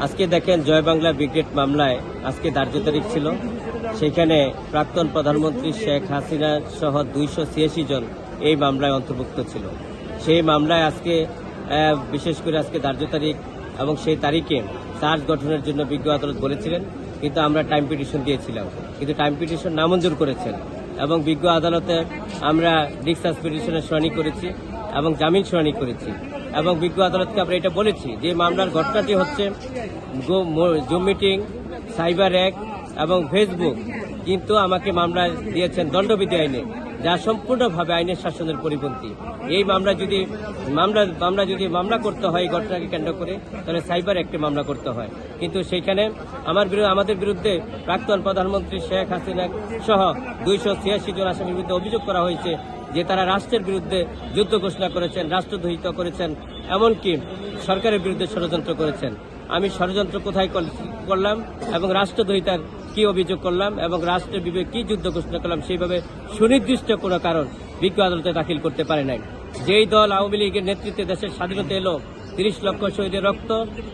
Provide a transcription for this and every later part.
আজকে দেখেন জয় বাংলা ব্রিগেড মামলায় আজকে ধার্য তারিখ ছিল। সেখানে প্রাক্তন প্রধানমন্ত্রী শেখ হাসিনা সহ 286 জন এই মামলায় অন্তর্ভুক্ত ছিল। সেই মামলায় আজকে বিশেষ করে আজকে ধার্য তারিখ এবং সেই তারিখে চার্জ গঠনের জন্য বিজ্ঞ আদালত বলেছিলেন, কিন্তু আমরা টাইম পিটিশন দিয়েছিলাম, কিন্তু টাইম পিটিশন নামঞ্জুর করেছেন এবং বিজ্ঞ আদালতে আমরা ডিসচার্জ পিটিশনের শুনানি করেছি এবং জামিন শুনানি করেছি এবং বিজ্ঞ আদালতকে আমরা এটা বলেছি যে মামলার ঘটনাটি হচ্ছে জুম মিটিং, সাইবার অ্যাক্ট এবং ফেসবুক, কিন্তু আমাকে মামলা দিয়েছেন দণ্ডবিধি আইনে, যা সম্পূর্ণভাবে আইনের শাসনের পরিপন্থী। এই মামলা যদি মামলা করতে হয় এই ঘটনাকে কেন্দ্র করে, তাহলে সাইবার অ্যাক্টে মামলা করতে হয়। কিন্তু সেইখানে আমাদের বিরুদ্ধে প্রাক্তন প্রধানমন্ত্রী শেখ হাসিনা সহ 286 জন আসামির বিরুদ্ধে অভিযোগ করা হয়েছে যে তারা রাষ্ট্রের বিরুদ্ধে যুদ্ধ ঘোষণা করেছেন, রাষ্ট্রদ্রোহিতা করেছেন, এমনকি সরকারের বিরুদ্ধে ষড়যন্ত্র করেছেন। আমি ষড়যন্ত্র কোথায় করলাম এবং রাষ্ট্রদ্রোহিতার কি অভিযোগ করলাম এবং রাষ্ট্রের বিবেক কি যুদ্ধ ঘোষণা করলাম, সেইভাবে সুনির্দিষ্ট কোনো কারণ বিজ্ঞ আদালতে দাখিল করতে পারে নাই। যেই দল আওয়ামী লীগের নেতৃত্বে দেশের স্বাধীনতা এলো, 30 লক্ষ শহীদের রক্ত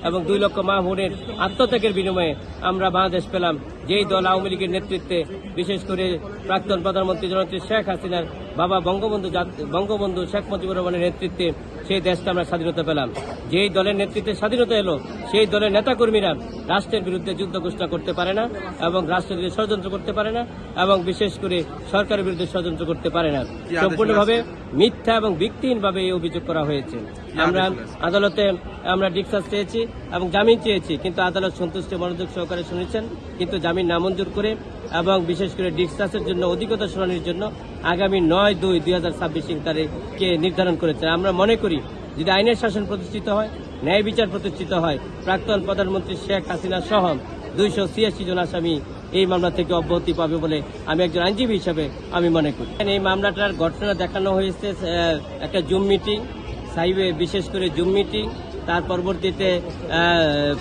এবং 2 লক্ষ মা বোনের আত্মত্যাগের বিনিময়ে আমরা বাংলাদেশ পেলাম, যেই দল আওয়ামী লীগের নেতৃত্বে বিশেষ করে প্রাক্তন প্রধানমন্ত্রী জননেত্রী শেখ হাসিনার বাবা বঙ্গবন্ধু শেখ মুজিবুর রহমানের নেতৃত্বে সেই দেশটা আমরা স্বাধীনতা পেলাম। যেই দলের নেতৃত্বে স্বাধীনতা এলো, সেই দলের নেতাকর্মীরা রাষ্ট্রের বিরুদ্ধে যুদ্ধ ঘোষণা করতে পারে না এবং রাষ্ট্রের বিরুদ্ধে ষড়যন্ত্র করতে পারে না এবং বিশেষ করে সরকারের বিরুদ্ধে ষড়যন্ত্র করতে পারে না। সম্পূর্ণভাবে মিথ্যা এবং ভিত্তিহীনভাবে এই অভিযোগ করা হয়েছে। আমরা আদালতে ডিসচার্জ চেয়েছি এবং জামিন চেয়েছি, কিন্তু আদালত সন্তুষ্ট মনোযোগ সহকারে শুনেছেন, কিন্তু জামিন নামঞ্জুর করে এবং বিশেষ করে ডিসচার্জের জন্য অধিকতর শুনানির জন্য আগামী 9/2/2026 তারিখকে নির্ধারণ করেছেন। আমরা মনে করি যদি আইনের শাসন প্রতিষ্ঠিত হয়, ন্যায় বিচার প্রতিষ্ঠিত হয়, প্রাক্তন প্রধানমন্ত্রী শেখ হাসিনা সহ 286 জন আসামি এই মামলা থেকে অব্যাহতি পাবে বলে আমি একজন আইনজীবী হিসাবে আমি মনে করি। এই মামলাটার ঘটনা দেখানো হয়েছে একটা জুম মিটিং, বিশেষ করে জুম মিটিং, তার পরবর্তীতে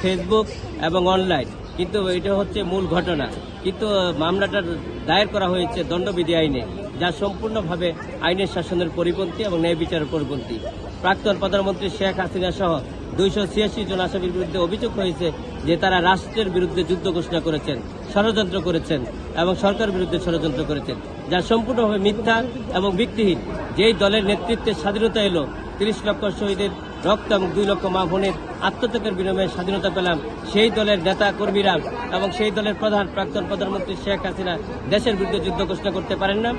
ফেসবুক এবং অনলাইন, কিন্তু এটা হচ্ছে মূল ঘটনা। কিন্তু মামলাটা দায়ের করা হয়েছে দণ্ডবিধি আইনে, যা সম্পূর্ণভাবে আইনের শাসনের পরিপন্থী এবং ন্যায় বিচারের পরিপন্থী। প্রাক্তন প্রধানমন্ত্রী শেখ হাসিনা সহ 286 জন আসামির বিরুদ্ধে অভিযোগ হয়েছে যে তারা রাষ্ট্রের বিরুদ্ধে যুদ্ধ ঘোষণা করেছেন, ষড়যন্ত্র করেছেন এবং সরকারের বিরুদ্ধে ষড়যন্ত্র করেছেন, যা সম্পূর্ণভাবে মিথ্যা এবং ভিত্তিহীন। যেই দলের নেতৃত্বে স্বাধীনতা এলো, 30 লক্ষ শহীদের রক্ত এবং 2 লক্ষ মা বোনের আত্মত্যাগের বিনিময়ে স্বাধীনতা পেলাম, সেই দলের নেতা কর্মীরা এবং সেই দলের প্রাক্তন প্রধানমন্ত্রী শেখ হাসিনা দেশের বিরুদ্ধে যুদ্ধ ঘোষণা করতে পারেন না।